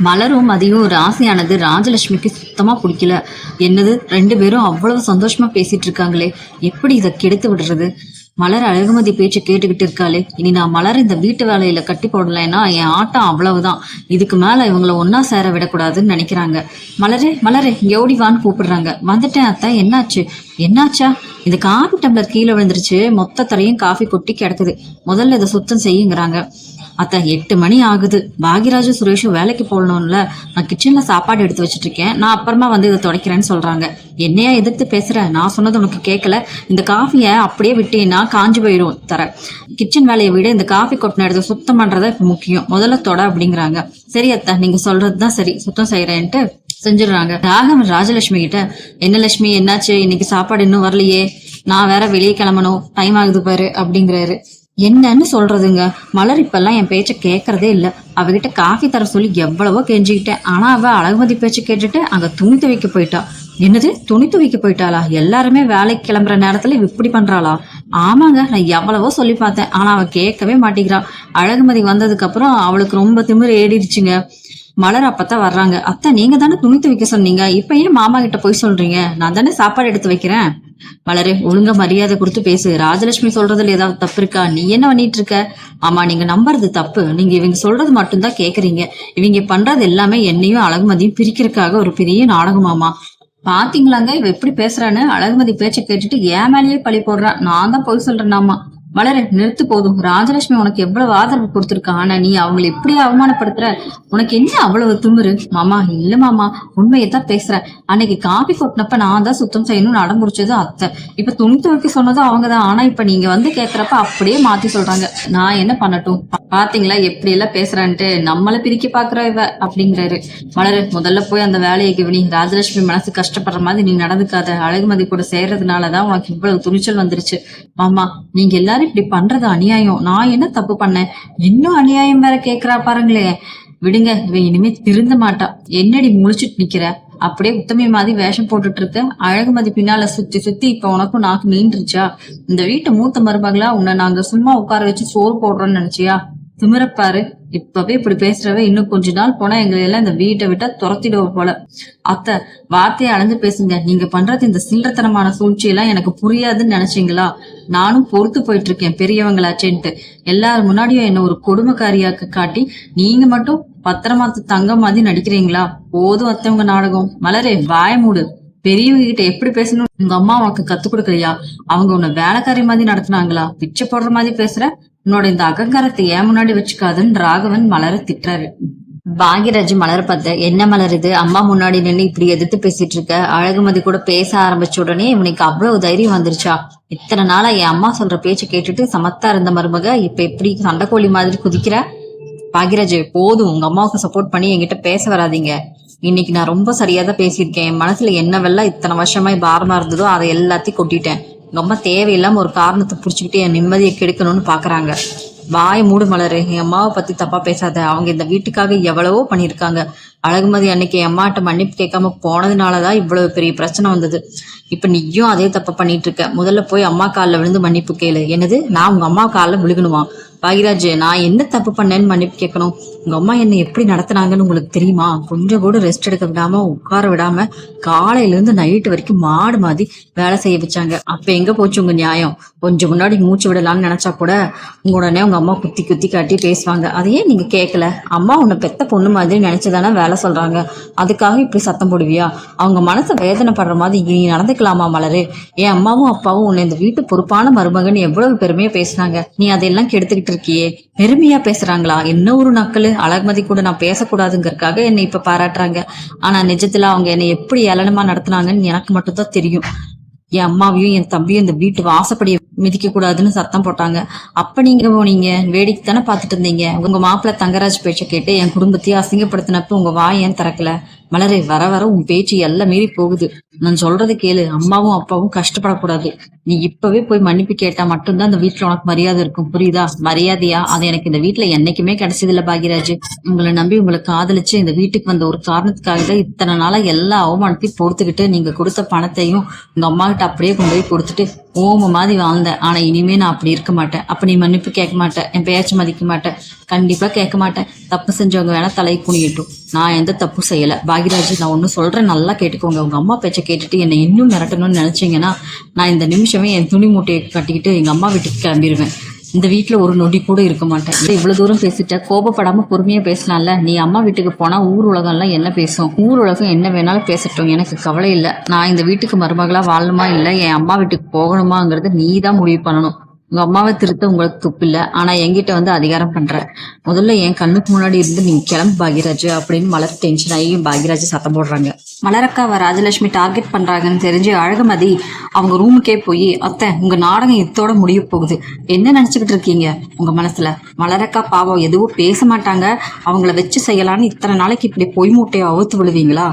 மலரும் மதியும் ராசியானது ராஜலட்சுமிக்கு சுத்தமா பிடிக்கல. என்னது 2 பேரும் அவ்வளவு சந்தோஷமா பேசிட்டு இருக்காங்களே, எப்படி இதை கெடுத்து விடுறது? மலர் அழகுமதி பேச்சு கேட்டுக்கிட்டு இருக்காளே, இனி நான் மலர் இந்த வீட்டு வேலையில கட்டி போடலைன்னா என் ஆட்டம் அவ்வளவுதான். இதுக்கு மேல இவங்களை ஒன்னா சேர விடக்கூடாதுன்னு நினைக்கிறாங்க. மலரே மலரே இங்க ஓடிவான்னு கூப்பிடுறாங்க. வந்துட்டேன் அத்தை, என்னாச்சு? என்னாச்சா? இந்த காஃபி டம்ளர் கீழே விழுந்துருச்சு, மொத்த தரையும் காஃபி கொட்டி கிடக்குது, முதல்ல இதை சுத்தம் செய்யுங்கிறாங்க. அத்த 8 மணி ஆகுது, பாகியராஜும் சுரேஷும் வேலைக்கு போடணும்ல, நான் கிச்சன்ல சாப்பாடு எடுத்து வச்சிட்டு இருக்கேன், நான் அப்புறமா வந்து இதை துடைக்கிறேன்னு சொல்றாங்க. என்னையா எதிர்த்து பேசுற? நான் சொன்னது உனக்கு கேட்கல? இந்த காஃபியை அப்படியே விட்டீங்கன்னா காஞ்சி போயிடும் தர. கிச்சன் வேலையை விட இந்த காஃபி கொட்டின இடத்த சுத்தம் பண்றதா இப்ப முக்கியம், முதல்ல தொட அப்படிங்கிறாங்க. சரி அத்த, நீங்க சொல்றதுதான் சரி, சுத்தம் செய்யறேன்ட்டு செஞ்சிடுறாங்க. ராகவன் ராஜலட்சுமி கிட்ட, என்ன லட்சுமி என்னாச்சு, இன்னைக்கு சாப்பாடு இன்னும் வரலையே, நான் வேற வெளியே கிளம்பணும், டைம் ஆகுது பாரு அப்படிங்கிறாரு. என்னன்னு சொல்றதுங்க, மலர் இப்பெல்லாம் என் பேச்ச கேட்கறதே இல்ல. அவகிட்ட காஃபி தர சொல்லி எவ்வளவோ கெஞ்சிக்கிட்டேன், ஆனா அவ அழகுமதி பேச்சு கேட்டுட்டு அங்க துணி துவைக்க போயிட்டா. என்னது, துணி துவைக்க போயிட்டாளா? எல்லாருமே வேலைக்கு கிளம்புற நேரத்துல இப்படி பண்றாளா? ஆமாங்க, நான் எவ்வளவோ சொல்லி பார்த்தேன், ஆனா அவ கேட்கவே மாட்டேங்கிறான். அழகுமதி வந்ததுக்கு அப்புறம் அவளுக்கு ரொம்ப திமிரு ஏறிடுச்சுங்க. மலர் அப்பதான் வர்றாங்க. அத்தை, நீங்க தானே துணி துவைக்க சொன்னீங்க, இப்ப ஏன் மாமா கிட்ட போய் சொல்றீங்க? நான் தானே சாப்பாடு எடுத்து வைக்கிறேன். மலரே, ஒழுங்கா மரியாதை கொடுத்து பேசு. ராஜலட்சுமி சொல்றதுல ஏதாவது தப்பு இருக்கா? நீ என்ன பண்ணிட்டு இருக்க? ஆமா, நீங்க நம்புறது தப்பு. நீங்க இவங்க சொல்றது மட்டும்தான் கேக்குறீங்க. இவங்க பண்றது எல்லாமே என்னையும் அழகுமதியும் பிரிக்கிறதுக்காக ஒரு பெரிய நாடகமாமா. பாத்தீங்களாங்க இவ எப்படி பேசுறான்னு? அழகுமதி பேச்ச கேட்டுட்டு ஏன் மேலேயே பழி போடுறான். நான் தான் போய் சொல்றேன்னாமா. மலர, நிறுத்து போதும். ராஜலட்சுமி உனக்கு எவ்வளவு ஆதரவு கொடுத்துருக்கா, ஆனா நீ அவங்களை எப்படி அவமானப்படுத்துற? உனக்கு என்ன அவ்வளவு திமிரு? மாமா, இல்ல மாமா, உண்மையத்தான் பேசுறேன். அன்னைக்கு காபி கொட்டினப்ப நான் தான் சுத்தம் செய்யணும்னு அடம் முடிச்சது அத்தை, இப்ப துணி துவைக்க சொன்னதும் அவங்கதான். ஆனா இப்ப நீங்க வந்து கேக்குறப்ப அப்படியே மாத்தி சொல்றாங்க. நான் என்ன பண்ணட்டும்? பாத்தீங்களா எப்படி எல்லாம் பேசுறான்ட்டு, நம்மள பிரிக்க பாக்குற இவ அப்படிங்கிறாரு. மலரு, முதல்ல போய் அந்த வேலையை கவனி. ராஜலட்சுமி மனசு கஷ்டப்படுற மாதிரி நீ நடந்துக்காத. அழகுமதி கூட சேர்றதுனாலதான் உனக்கு இவ்வளவு துணிச்சல் வந்துருச்சு. மாமா, நீங்க எல்லாரும் இப்படி பண்றது அநியாயம். நான் என்ன தப்பு பண்ணேன்? இன்னும் அநியாயம் வேற கேக்குறா பாருங்களே. விடுங்க, இவ இனிமே திருந்த மாட்டா. என்னடி முழிச்சுட்டு நிக்கிற? அப்படியே உத்தமி மாதிரி வேஷம் போட்டுட்டு இருக்க. அழகுமதி பின்னால சுத்தி சுத்தி இப்ப உனக்கும் நாக்கு நீண்டுருச்சா? இந்த வீட்டு மூத்த மருமகளா உன்னை நாங்க சும்மா உட்கார வச்சு சோறு போடுறோம்னு நினைச்சியா? திமிரப்பாரு. இப்பவே இப்படி பேசுறவ இன்னும் கொஞ்ச நாள் போனா எங்களை எல்லாம் இந்த வீட்டை விட்டா துரத்திடுவோம் போல. அத்தை, வார்த்தையை அளந்து பேசுங்க. நீங்க பண்றது இந்த சில்லறத்தனமான சூழ்ச்சி எல்லாம் எனக்கு புரியாதுன்னு நினைச்சீங்களா? நானும் பொறுத்து போயிட்டு இருக்கேன் பெரியவங்களாச்சேன்ட்டு. எல்லாரும் முன்னாடியும் என்ன ஒரு கொடுமைக்காரியாக்க காட்டி நீங்க மட்டும் பத்திரமா தங்கம் மாதிரி நடிக்கிறீங்களா? போதும் அத்தை உங்க நாடகம். மலரே, வாய மூடு. பெரியவங்க கிட்ட எப்படி பேசணும் உங்க அம்மா உனக்கு கத்து கொடுக்கலையா? அவங்க உன்னை வேலைக்காரி மாதிரி நடத்தினாங்களா? பிச்சை போடுற மாதிரி பேசுற? உன்னோட இந்த அகங்காரத்தை ஏன் முன்னாடி வச்சுக்காதுன்னு ராகவன் மலர திட்டுறாரு. பாகியராஜ் மலர் பார்த்த, என்ன மலர் இது, அம்மா முன்னாடி நின்று இப்படி எதிர்த்து பேசிட்டு இருக்க? அழகுமதி கூட பேச ஆரம்பிச்ச உடனே இவனுக்கு அவ்வளவு தைரியம் வந்துருச்சா? இத்தனை நாளா என் அம்மா சொல்ற பேச்சு கேட்டுட்டு சமத்தா இருந்த மருமக இப்ப எப்படி சண்டைக்கோழி மாதிரி குதிக்கிற? பாகியராஜ், போதும், உங்க அம்மாவுக்கு சப்போர்ட் பண்ணி என்கிட்ட பேச வராதிங்க. இன்னைக்கு நான் ரொம்ப சரியாதான் பேசியிருக்கேன். என் மனசுல என்னவெல்லாம் இத்தனை வருஷமா பாரமா இருந்ததோ அதை எல்லாத்தையும் கொட்டிட்டேன். ரொம்ப தேவையில்லாம ஒரு காரணத்தை புடிச்சுக்கிட்டு என் நிம்மதியை கெடுக்கணும்னு பாக்குறாங்க. வாய மூடு மலரு. என் அம்மாவை பத்தி தப்பா பேசாத. அவங்க இந்த வீட்டுக்காக எவ்வளவோ பண்ணிருக்காங்க. அழகுமதி அன்னைக்கு என் அம்மாட்ட மன்னிப்பு கேட்காம போனதுனாலதான் இவ்வளவு பெரிய பிரச்சனை வந்தது. இப்ப நீயும் அதே தப்பா பண்ணிட்டு இருக்க. முதல்ல போய் அம்மா காலில் விழுந்து மன்னிப்பு கேளு. என்னது, நான் உங்க அம்மா காலில் விழுகணுமா? பாகிராஜ், நான் என்ன தப்பு பண்ணேன்னு மன்னிப்பு கேட்கணும்? உங்க அம்மா என்னை எப்படி நடத்தினாங்கன்னு உங்களுக்கு தெரியுமா? கொஞ்சம் கூட ரெஸ்ட் எடுக்க விடாம, உட்கார விடாம, காலையில இருந்து நைட்டு வரைக்கும் மாடு மாதிரி வேலை செய்ய வச்சாங்க. அப்ப எங்க போச்சு உங்க நியாயம்? கொஞ்சம் முன்னாடி மூச்சு விடலாம்னு நினைச்சா கூட உடனே உங்க அம்மா குத்தி குத்தி காட்டி பேசுவாங்க. அதையே நீங்க கேட்கல? அம்மா உன்னை பெத்த பொண்ணு மாதிரி நினைச்சுதானே வேலை சொல்றாங்க, அதுக்காக இப்படி சத்தம் போடுவியா? அவங்க மனசை வேதனைப்படுற மாதிரி நீ நடந்துக்கலாமா மலரு? என் அம்மாவும் அப்பாவும் உன்னை இந்த வீட்டு பொறுப்பான மருமகன் எவ்வளவு பெருமையா பேசினாங்க. நீ அதையெல்லாம் கெடுத்துக்கிட்டு இருக்கியே. பெருமையா பேசுறாங்களா? என்ன ஒரு நக்கலு. அழகுமதி கூட நான் பேசக்கூடாதுங்கிறதுக்காக என்னை இப்ப பாராட்டுறாங்க. ஆனா நிஜத்துல அவங்க என்னை எப்படி ஏளனமா நடத்துனாங்கன்னு எனக்கு மட்டும் தான் தெரியும். என் அம்மாவையும் என் தம்பியும் இந்த வீட்டு வாசப்படியை மிதிக்க கூடாதுன்னு சத்தம் போட்டாங்க. அப்ப நீங்க போனீங்க, வேடிக்கை தானே பாத்துட்டு இருந்தீங்க. உங்க மாப்பிள்ள தங்கராஜ் பேச்ச கேட்டு என் குடும்பத்தையே அசிங்கப்படுத்தினப்ப உங்க வாய் ஏன் திறக்கல? மலரே, வர வர உன் பேச்சு எல்லாம் மீறி போகுது. நான் சொல்றது கேளு. அம்மாவும் அப்பாவும் கஷ்டப்படக்கூடாது. நீ இப்பவே போய் மன்னிப்பு கேட்டா மட்டும்தான் இந்த வீட்டுல உனக்கு மரியாதை இருக்கும், புரியுதா? மரியாதையா? அது எனக்கு இந்த வீட்டுல என்னைக்குமே கிடைச்சது இல்ல பாகியராஜ். உங்களை நம்பி உங்களை காதலிச்சு இந்த வீட்டுக்கு வந்த ஒரு காரணத்துக்காக தான் இத்தனை நாளா எல்லா அவமானத்தையும் பொறுத்துக்கிட்டு நீங்க கொடுத்த பணத்தையும் உங்க அம்மா கிட்ட அப்படியே கொண்டு போய் கொடுத்துட்டு ஓம மாதிரி வாழ்ந்தேன். ஆனா இனிமே நான் அப்படி இருக்க மாட்டேன். அப்ப நீ மன்னிப்பு கேட்க மாட்டேன், என் பேச்ச மதிக்க மாட்டேன். கண்டிப்பா கேட்க மாட்டேன். தப்பு செஞ்சவங்க வேணா தலை குனியட்டும். நான் எந்த தப்பு செய்யல. பாகிராஜ், நான் ஒண்ணு சொல்றேன், நல்லா கேட்டுக்கோங்க. உங்க அம்மா பேச்ச கேட்டுட்டு என்னை இன்னும் மிரட்டணும்னு நினைச்சீங்கன்னா நான் இந்த நிமிஷமே என் துணி மூட்டையை கட்டிக்கிட்டு எங்க அம்மா வீட்டுக்கு கிளம்பிடுவேன். இந்த வீட்டுல ஒரு நொடி கூட இருக்க மாட்டேன். இவ்வளவு தூரம் பேசிட்ட, கோபப்படாம பொறுமையா பேசலாம்ல. நீ அம்மா வீட்டுக்கு போனா ஊர் உலகம் எல்லாம் என்ன பேசும்? ஊர் உலகம் என்ன வேணாலும் பேசட்டும், எனக்கு கவலை இல்லை. நான் இந்த வீட்டுக்கு மருமகளா வாழணுமா இல்ல என் அம்மா வீட்டுக்கு போகணுமாங்கிறத நீ தான் முடிவு பண்ணணும். உங்க அம்மாவை திருத்த உங்களுக்கு துப்பு இல்ல, ஆனா என்கிட்ட வந்து அதிகாரம் பண்ற. முதல்ல என் கண்ணுக்கு முன்னாடி இருந்து நீங்க கிளம்பு பாகிராஜ் அப்படின்னு மலர் டென்ஷன் ஆகி பாகிராஜ் சத்தம் போடுறாங்க. மலரக்காவை ராஜலட்சுமி டார்கெட் பண்றாங்கன்னு தெரிஞ்சு அழகுமதி அவங்க ரூமுக்கே போய், அத்தை உங்க நாடகம் இதோட முடிய போகுது, என்ன நினைச்சுக்கிட்டு இருக்கீங்க உங்க மனசுல? மலரக்கா பாவம் எதுவும் பேச மாட்டாங்க, அவங்கள வச்சு செய்யலான்னு இத்தனை நாளைக்கு இப்படி பொய் மூட்டையை அவுத்து விழுவீங்களா?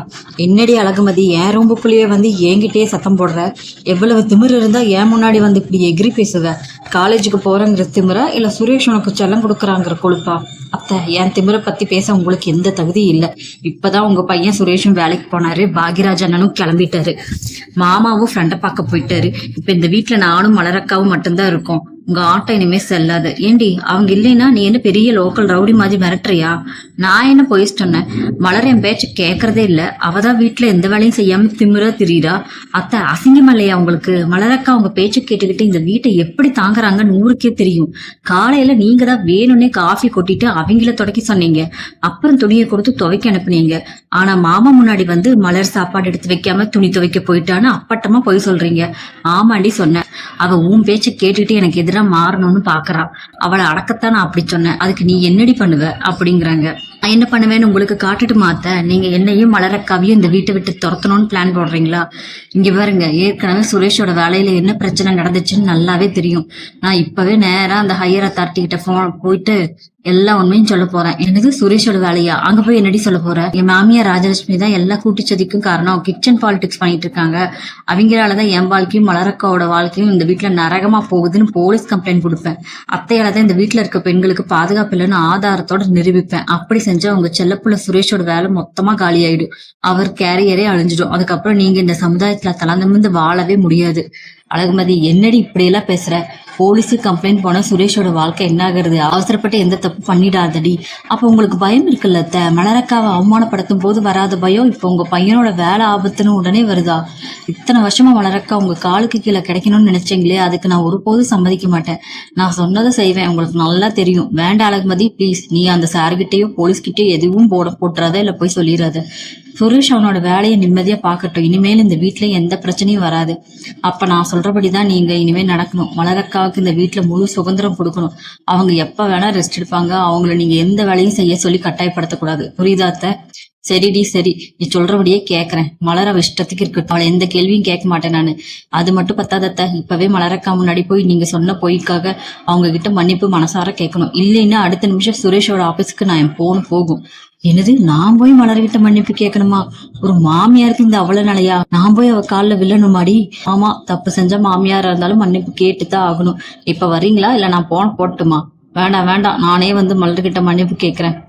என்னடி அழகுமதி என் ரூமுக்குள்ளேயே வந்து என்கிட்டயே சத்தம் போடுற? எவ்வளவு திமிரு இருந்தா என் முன்னாடி வந்து இப்படி எகிரி பேசுவ? காலேஜுக்கு போறங்கிற திமிரா இல்ல சுரேஷ் உனக்கு செல்லம் கொடுக்குறாங்கிற கொழுப்பா? அத்தை என் திமிரை பத்தி பேச உங்களுக்கு எந்த தகுதி இல்லை. இப்பதான் உங்க பையன் சுரேஷும் வேலைக்கு போனாரு, பாகிராஜ் அண்ணனும் கிளம்பிட்டாரு, மாமாவும் ஃப்ரெண்டை பார்க்க போயிட்டாரு. இப்ப இந்த வீட்டுல நானும் மலரக்காவும் மட்டும்தான் இருக்கோம். உங்க ஆட்டம் இனிமே செல்லாது. ஏண்டி அவங்க இல்லைன்னா நீ என்ன பெரிய லோக்கல் ரவுடி மாதிரி மிரட்டுறியா? நான் என்ன போய் சொன்னேன்? மலர் என் பேச்சு கேட்கறதே இல்ல, அவதான் வீட்டுல எந்த வேலையும் செய்யாம திமிரா திரியிறா. அத்தை அசிங்கம் இல்லையா உங்களுக்கு? மலரக்கா உங்க பேச்சு கேட்டுக்கிட்டு இந்த வீட்டை எப்படி தாங்குறாங்கன்னு ஊருக்கே தெரியும். காலையில நீங்க தான் வேணும்னே காஃபி கொட்டிட்டு அவங்கள தொடக்க சொன்னீங்க, அப்புறம் துணியை கொடுத்து துவைக்க அனுப்புனீங்க. ஆனா மாமா முன்னாடி வந்து மலர் சாப்பாடு எடுத்து வைக்காம துணி துவைக்க போயிட்டான்னு அப்பட்டமா போய் சொல்றீங்க. ஆமாண்டி சொன்னேன், அவ உன் பேச்ச கேட்டுட்டு எனக்கு எதிராக மாறணும்னு பாக்குறான். அவளை அடக்கத்தான் நான் அப்படி சொன்னேன், அதுக்கு நீ என்னடி பண்ணுவ அப்படிங்கிறாங்க. நான் என்ன பண்ணுவேன்னு உங்களுக்கு காட்டுட்டு மாத்த நீங்க என்னையும் மலரக்காவையும் இந்த வீட்டை விட்டு துரத்தணும்னு பிளான் போடுறீங்களா? இங்க பாருங்க, ஏற்கனவே சுரேஷோட வேலையில என்ன பிரச்சனை நடந்துச்சுன்னு நல்லாவே தெரியும். நான் இப்பவே நேரா அந்த ஹையர் அத்தாரிட்டி கிட்ட போயிட்டு எல்லா உண்மையும் சொல்ல போறேன். எனக்கு சுரேஷோட வேலையா? அங்க போய் என்னடி சொல்ல போற? என் மாமியார் ராஜலட்சுமி தான் எல்லா கூட்டிச்சதிக்கும் காரணம், கிச்சன் பாலிடிக்ஸ் பண்ணிட்டு இருக்காங்க, அவங்களாலதான் என் வாழ்க்கையும் மலரக்காவோட வாழ்க்கையும் இந்த வீட்டுல நரகமா போகுதுன்னு போலீஸ் கம்ப்ளைண்ட் கொடுப்பேன். அத்தையாலதான் இந்த வீட்டுல இருக்க பெண்களுக்கு பாதுகாப்பு இல்லைன்னு ஆதாரத்தோட நிரூபிப்பேன். அப்படி செஞ்சா உங்க செல்லப்புள்ள சுரேஷோட வேலை மொத்தமா காலி ஆயிடும், அவர் கேரியரே அழிஞ்சிடும். அதுக்கப்புறம் நீங்க இந்த சமுதாயத்துல தளர்ந்து வாழவே முடியாது. அழகுமதி, என்னடி இப்படி எல்லாம் பேசுற? போலீஸுக்கு கம்ப்ளைண்ட் போனா சுரேஷோட வாழ்க்கை என்ன ஆகுறது? அவசரப்பட்டு எந்த தப்பு பண்ணிடாதடி. அப்ப உங்களுக்கு பயம் இருக்குல்ல? மலரக்காவை அவமானப்படுத்தும் போது வராத பயம் இப்ப உங்க பையனோட வேலை ஆபத்துன்னு உடனே வருதா? இத்தனை வருஷமா மலரக்கா உங்க காலுக்கு கீழே கிடைக்கணும்னு நினைச்சீங்களே, அதுக்கு நான் ஒருபோதும் சம்மதிக்க மாட்டேன். நான் சொன்னதை செய்வேன், உங்களுக்கு நல்லா தெரியும். வேண்டாம் அழகுமதி, பிளீஸ் நீ அந்த சார்கிட்டயோ போலீஸ்கிட்டயோ எதுவும் போட்டுறாத, இல்ல போய் சொல்லிடாத. சுரேஷ் அவனோட வேலையை நிம்மதியா பாக்கட்டும், இனிமேல் இந்த வீட்டுல எந்த பிரச்சனையும் வராது. அப்ப நான் சொல்றபடிதான் நீங்க இனிமேல் நடக்கணும். மலரக்காவுக்கு இந்த வீட்டுல முழு சுதந்திரம் கொடுக்கணும். அவங்க எப்ப வேணா ரெஸ்ட் எடுப்பாங்க, அவங்கள நீங்க எந்த வேலையும் செய்ய சொல்லி கட்டாயப்படுத்தக்கூடாது. புரியுதாத்த? சரிடி சரி, நீ சொல்றபடியே கேக்குறேன். மலர் அவ இஷ்டத்துக்கு இருக்கட்டும், அவளை எந்த கேள்வியும் கேட்க மாட்டேன் நானு. அது மட்டும் பத்தாதத்த, இப்பவே மலரக்கா முன்னாடி போய் நீங்க சொன்ன பொய்க்காக அவங்க கிட்ட மன்னிப்பு மனசார கேட்கணும். இல்லைன்னா அடுத்த நிமிஷம் சுரேஷோட ஆபீஸ்க்கு நான் என் போகும். என்னது, நான் போய் மலர்கிட்ட மன்னிப்பு கேட்கணுமா? ஒரு மாமியாருக்கு இந்த அவ்வளவு நிலையா? நான் போய் அவ காலில் வில்லணுமாடி? ஆமா, தப்பு செஞ்ச மாமியாரா இருந்தாலும் மன்னிப்பு கேட்டுதான் ஆகணும். இப்ப வரீங்களா இல்ல நான் போட்டுமா? வேண்டாம், நானே வந்து மலர்கிட்ட மன்னிப்பு கேட்கிறேன்,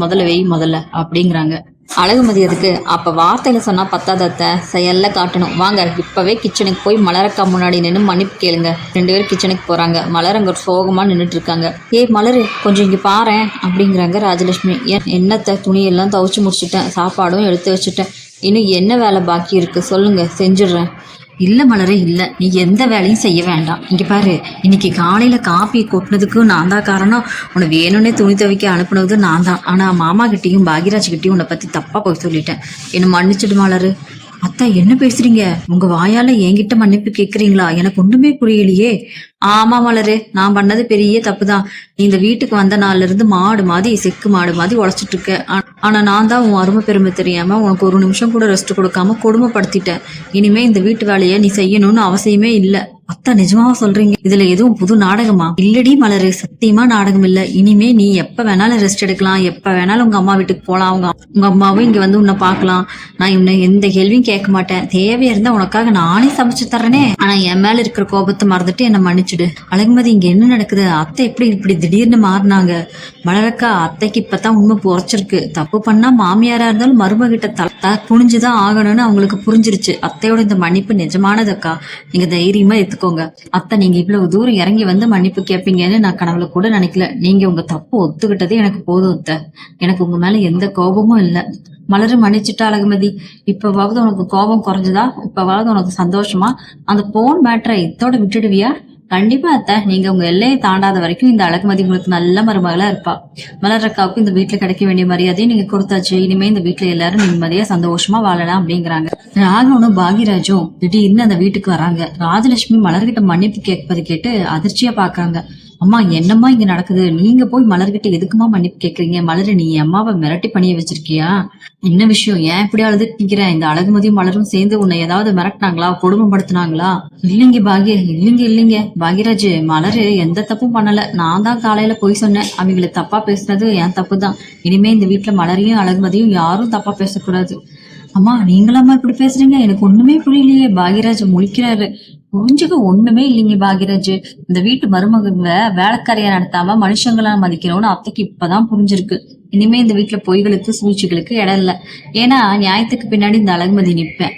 முதல்ல வெய் முதல்ல அப்படிங்கிறாங்க. அழகுமதி அதுக்கு, அப்ப வார்த்தையில சொன்னா பத்தாதத்த, செயல்ல காட்டணும். வாங்க இப்பவே கிச்சனுக்கு போய் மலரக்கா முன்னாடி நின்று மன்னிப்பு கேளுங்க. 2 பேரும் கிச்சனுக்கு போறாங்க. மலர் அங்க சோகமா நின்றுட்டு இருக்காங்க. மலரு கொஞ்சம் இங்க பாரு அப்படிங்கிறாங்க ராஜலட்சுமி. என்னத்த, துணியெல்லாம் துவைச்சு முடிச்சுட்டேன், சாப்பாடும் எடுத்து வச்சுட்டேன், இன்னும் என்ன வேலை பாக்கி இருக்கு சொல்லுங்க, செஞ்சிடுறேன். இல்ல மலரே இல்ல, நீ எந்த வேலையும் செய்ய வேண்டாம். இங்க பாரு, இன்னைக்கு காலையில காப்பி கொட்டினதுக்கும் நான் தான் காரணம், உன்னை வேணும்னே துணி துவைக்க அனுப்புனது நான் தான். ஆனா மாமா கிட்டையும் பாகிராஜ் கிட்டையும் உன்னை பத்தி தப்பா போய் சொல்லிட்டேன், என்ன மன்னிச்சிடு மலரு. அத்தா என்ன பேசுறீங்க? உங்க வாயால என்கிட்ட மன்னிப்பு கேக்குறீங்களா? எனக்கு ஒண்ணுமே புரியலையே. ஆமா மலரு, நான் பண்ணது பெரிய தப்புதான். நீ இந்த வீட்டுக்கு வந்த நாள்ல இருந்து செக்கு மாடு மாதிரி உழைச்சிட்டு இருக்க. ஆனா நான் தான் உன் அருமை பெருமை தெரியாம உனக்கு ஒரு நிமிஷம் கூட ரெஸ்ட் கொடுக்காம கொடுமைப்படுத்திட்டேன். இனிமே இந்த வீட்டு வேலையை நீ செய்யணும்னு அவசியமே இல்ல. அத்தா நிஜமாவா சொல்றீங்க? இதுல எதுவும் புது நாடகமா? இல்லடி மலரு, சத்தியமா நாடகம் இல்ல. இனிமே நீ எப்ப வேணாலும் ரெஸ்ட் எடுக்கலாம், எப்ப வேணாலும் உங்க அம்மா வீட்டுக்கு போலாம், உங்க அம்மாவும் இங்க வந்து உன்னை பாக்கலாம். நான் உன்னை எந்த கேள்வியும் கேட்க மாட்டேன். தேவையா இருந்தா உனக்காக நானே சமைச்சு தர்றேனே. ஆனா என் மேல இருக்கிற கோபத்தை மறந்துட்டு என்ன மன்னிச்சுடு. அழகுமதி, இங்க என்ன நடக்குது? அத்தை இப்படி திடீர்னு மாறினாங்க? மலரக்கா, அத்தைக்கு இப்பதான் உண்மை புரைச்சிருக்கு. தப்பு பண்ணா மாமியாரா இருந்தாலும் மருமகிட்ட குனிஞ்சுதான் ஆகணும்னு அவங்களுக்கு புரிஞ்சிருச்சு. அத்தையோட இந்த மன்னிப்பு நிஜமானதக்கா, நீங்க தைரியமா இருக்கு ஏத்துக்கோங்க. அத்தை, நீங்க இவ்வளவு தூரம் இறங்கி வந்து மன்னிப்பு கேட்பீங்கன்னு நான் கனவுல கூட நினைக்கல. நீங்க உங்க தப்பு ஒத்துக்கிட்டதே எனக்கு போதும் அத்தை. எனக்கு உங்க மேல எந்த கோபமும் இல்ல. மலரு மன்னிச்சுட்டா அழகுமதி. இப்பவாவது உனக்கு கோபம் குறைஞ்சதா? இப்பவாவது உனக்கு சந்தோஷமா? அந்த போன் மேட்டரை இத்தோட விட்டுடுவியா? கண்டிப்பா அத்தை, நீங்க உங்க எல்லையை தாண்டாத வரைக்கும் இந்த அழகுமதி உங்களுக்கு நல்ல மருமகளா இருப்பா. மலர்றக்காவுக்கு இந்த வீட்டுல கிடைக்க வேண்டிய மரியாதையை நீங்க கொடுத்தாச்சு. இனிமே இந்த வீட்டுல எல்லாரும் நிம்மதியா சந்தோஷமா வாழலாம் அப்படிங்கிறாங்க. ராகவனும் பாகியராஜும் திடீர்னு அந்த வீட்டுக்கு வராங்க. ராஜலட்சுமி மலர்கிட்ட மன்னிப்பு கேட்பது கேட்டு அதிர்ச்சியா பாக்குறாங்க. அம்மா, என்னம்மா இங்க நடக்குது? நீங்க போய் மலர்கிட்ட எதுக்குமா மன்னிப்பு கேக்குறீங்க? மலரு, நீ அம்மாவை மிரட்டி பண்ணிய வச்சிருக்கியா? என்ன விஷயம்? ஏன் இப்படி அழுதுட்டு நிக்கிறேன்? இந்த அழகுமதியும் மலரும் சேர்ந்து உன்னை ஏதாவது மிரட்டினாங்களா? கொடுமைப்படுத்தினாங்களா? இல்லைங்க பாகிய, இல்லைங்க பாகியராஜ், மலரு எந்த தப்பும் பண்ணல. நான் தான் காலையில போய் சொன்னேன். அவங்களை தப்பா பேசுனது என் தப்பு தான். இனிமே இந்த வீட்டுல மலரையும் அழகுமதியும் யாரும் தப்பா பேசக்கூடாது. அம்மா, நீங்களாம்மா இப்படி பேசுறீங்க? எனக்கு ஒண்ணுமே புரியலையே. பாகியராஜ் முழிக்கிறாரு. புரிஞ்சுக்க ஒண்ணுமே இல்லைங்க பாகியராஜ். இந்த வீட்டு மருமகளை வேலைக்காரியா நடத்தாம மனுஷங்களா மதிக்கணும்னு அத்தைக்கு இப்பதான் புரிஞ்சிருக்கு. இனிமே இந்த வீட்டுல பொய்களுக்கு சூழ்ச்சிகளுக்கு இடம் இல்ல. ஏன்னா நியாயத்துக்கு பின்னாடி இந்த அழகுமதி நிப்பேன்.